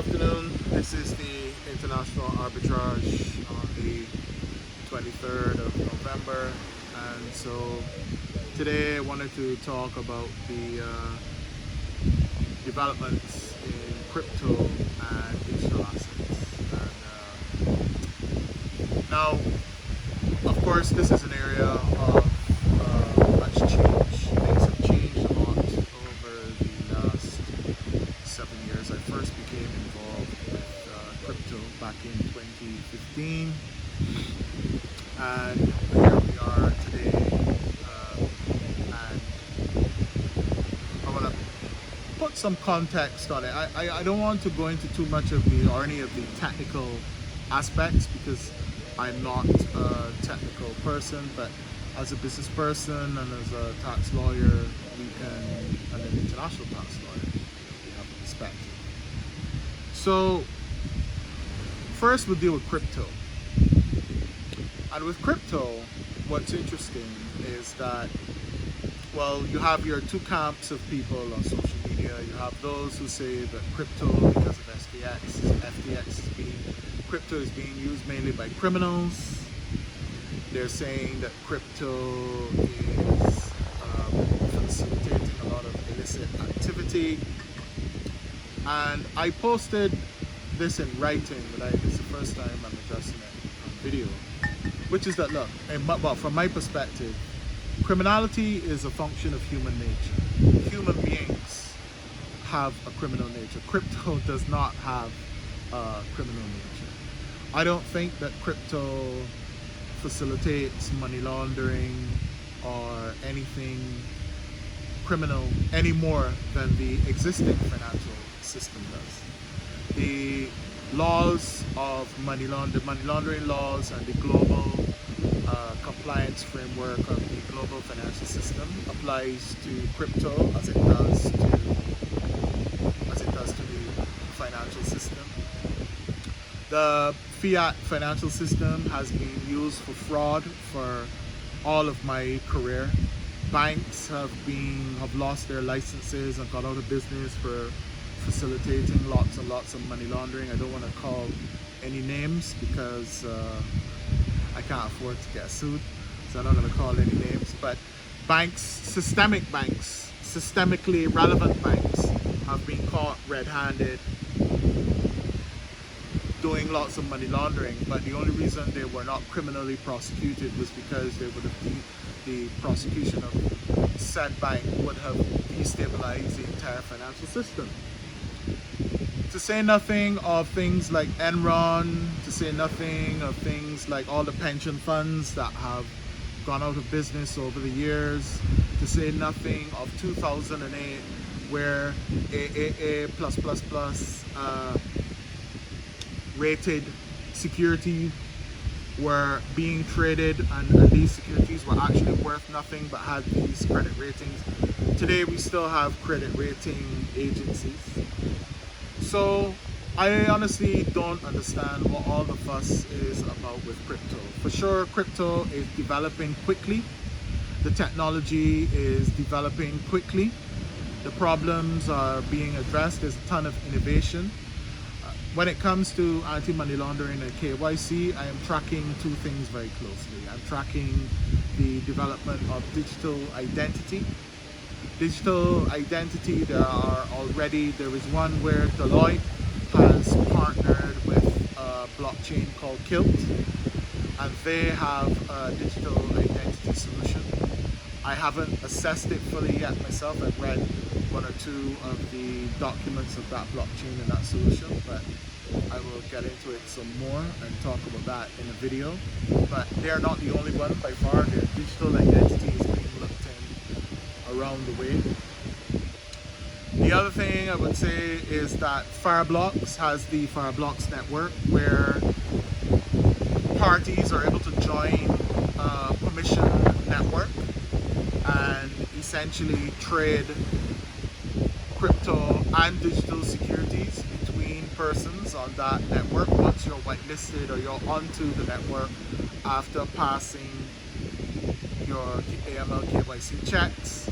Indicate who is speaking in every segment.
Speaker 1: afternoon. This is the international arbitrage on the 23rd of November, and so today I wanted to talk about the developments in crypto and digital assets. And now, of course, this is an area of much change. Things have changed a lot over the last 7 years. I first became involved with crypto back in 2015, and here we are today. And I want to put some context on it. I don't want to go into too much of the or any of the technical aspects because I'm not a technical person, but as a business person and as a tax lawyer, and an international tax lawyer, we have a perspective. So first we'll deal with crypto. And with crypto, what's interesting is that, well, you have your two camps of people on social media. You have those who say that crypto, because of crypto is being used mainly by criminals. They're saying that crypto is facilitating a lot of illicit activity. And I posted this in writing, but it's the first time I'm addressing it on video, which is that, look, well, from my perspective, criminality is a function of human nature. Human beings have a criminal nature. Crypto does not have a criminal nature. I don't think that crypto facilitates money laundering or anything criminal any more than the existing financial system does. The laws of money laundering laws and the global compliance framework of the global financial system applies to crypto as it does to the financial system. The fiat financial system has been used for fraud for all of my career. Banks have lost their licenses and got out of business for facilitating lots and lots of money laundering. I don't want to call any names because I can't afford to get sued, so I'm not going to call any names. But banks, systemically relevant banks, have been caught red-handed doing lots of money laundering, but the only reason they were not criminally prosecuted was because the prosecution of said bank would have destabilized the entire financial system. To say nothing of things like Enron, to say nothing of things like all the pension funds that have gone out of business over the years, to say nothing of 2008 where AAA+++ rated security were being traded, and these securities were actually worth nothing but had these credit ratings. Today we still have credit rating agencies. So I honestly don't understand what all the fuss is about with crypto. For sure, crypto is developing quickly. The technology is developing quickly. The problems are being addressed. There's a ton of innovation. When it comes to anti-money laundering and KYC, I am tracking two things very closely. I'm tracking the development of digital identity. Digital identity, there is one where Deloitte has partnered with a blockchain called Kilt, and they have a digital identity solution. I haven't assessed it fully yet myself. I've read one or two of the documents of that blockchain and that solution, but I will get into it some more and talk about that in a video. But they're not the only one by far. Their digital identity is being looked in around the way. The other thing I would say is that Fireblocks has the Fireblocks network where parties are able to join a permission network and essentially trade crypto and digital securities between persons on that network once you're whitelisted or you're onto the network after passing your AML KYC checks.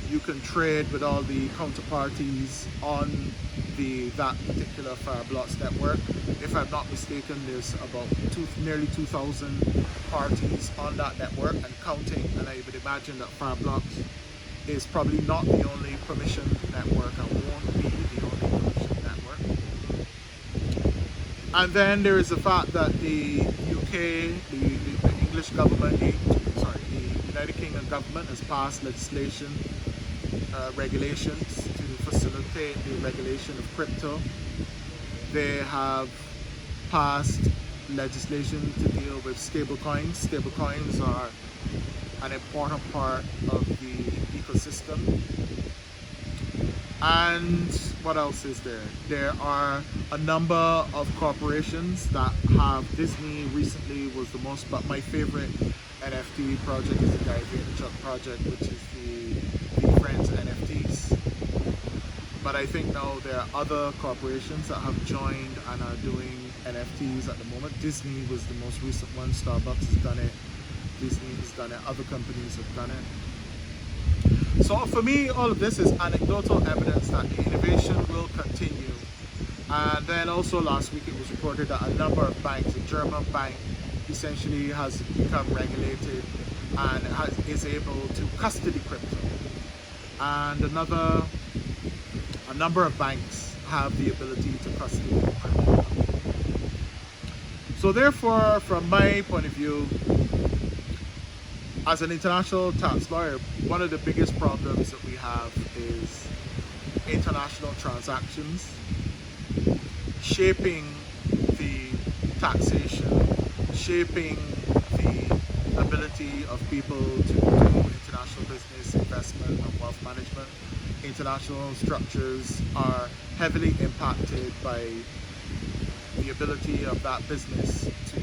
Speaker 1: You can trade with all the counterparties on that particular Fireblocks network. If I'm not mistaken, there's about nearly 2,000 parties on that network and counting, and I would imagine that Fireblocks is probably not the only permissioned network and won't be the only permissioned network. And then there is the fact that the UK, the English government, the United Kingdom government has passed legislation, regulations to facilitate the regulation of crypto. They have passed legislation to deal with stablecoins. Stablecoins are an important part of the ecosystem. And what else is there? There are a number of corporations that have, Disney recently was the most, but my favorite NFT project is the Guy Vaynerchuk project, which is the Friends NFTs. But I think now there are other corporations that have joined and are doing NFTs at the moment. Disney was the most recent one. Starbucks has done it. Disney has done it. Other companies have done it. So for me, all of this is anecdotal evidence that the innovation will continue. And then also last week it was reported that a number of banks, a German bank, essentially has become regulated and is able to custody crypto. And a number of banks have the ability to custody crypto. So therefore, from my point of view, as an international tax lawyer, one of the biggest problems that we have is international transactions shaping the taxation, shaping the ability of people to do international business, investment, and wealth management. International structures are heavily impacted by the ability of that business to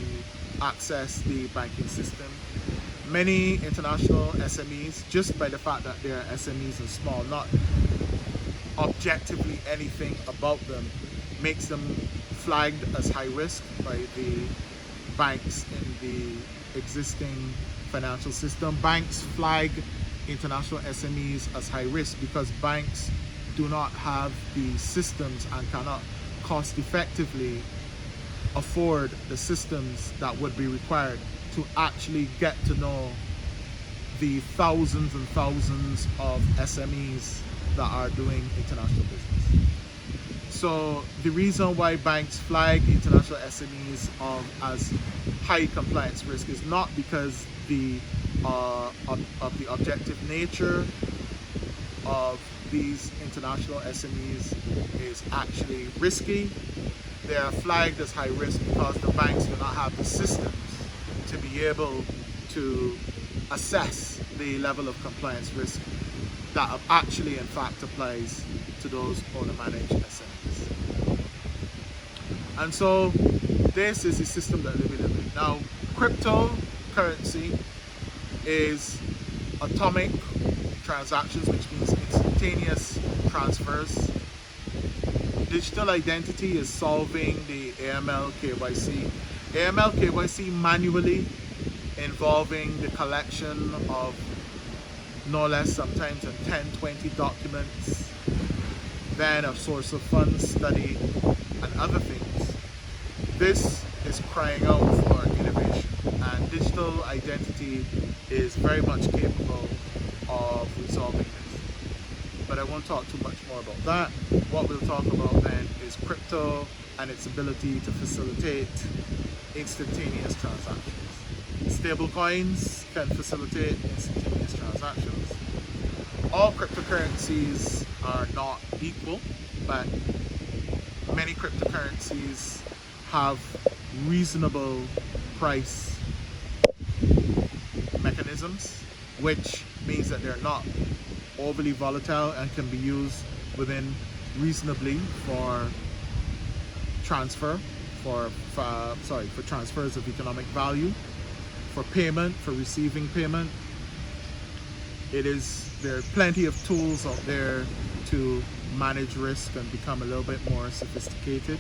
Speaker 1: access the banking system. Many international SMEs, just by the fact that they're SMEs and small, not objectively anything about them, makes them flagged as high risk by the banks in the existing financial system. Banks flag international SMEs as high risk because banks do not have the systems and cannot cost effectively afford the systems that would be required to actually get to know the thousands and thousands of SMEs that are doing international business. So the reason why banks flag international SMEs as high compliance risk is not because of the objective nature of these international SMEs is actually risky. They are flagged as high risk because the banks do not have the systems to be able to assess the level of compliance risk that actually in fact applies to those owner-managed SMEs. And so this is the system that we live in. Now, cryptocurrency is atomic transactions, which means instantaneous transfers. Digital identity is solving the AML KYC. AML KYC manually involving the collection of no less sometimes than 10, 20 documents, then a source of funds study and other things. This is crying out for innovation, and digital identity is very much capable of resolving this. But I won't talk too much more about that. What we'll talk about then is crypto and its ability to facilitate instantaneous transactions. Stablecoins can facilitate instantaneous transactions. All cryptocurrencies are not equal, but many cryptocurrencies have reasonable price mechanisms, which means that they're not overly volatile and can be used within reasonably for transfer, for transfers of economic value, for payment, for receiving payment. There are plenty of tools out there to manage risk and become a little bit more sophisticated.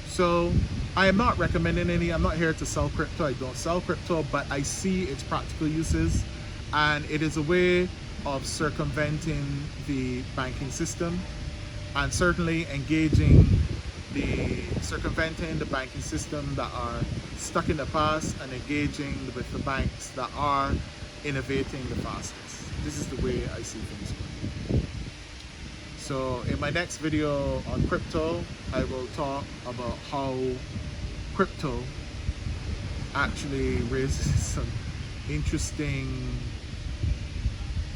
Speaker 1: So I am not recommending any, I'm not here to sell crypto, I don't sell crypto, but I see its practical uses, and it is a way of circumventing the banking system. and certainly engaging circumventing the banking system that are stuck in the past and engaging with the banks that are innovating the fastest. This is the way I see things going. So in my next video on crypto, I will talk about how crypto actually raises some interesting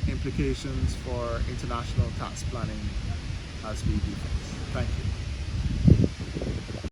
Speaker 1: implications for international tax planning as we do things. Thank you.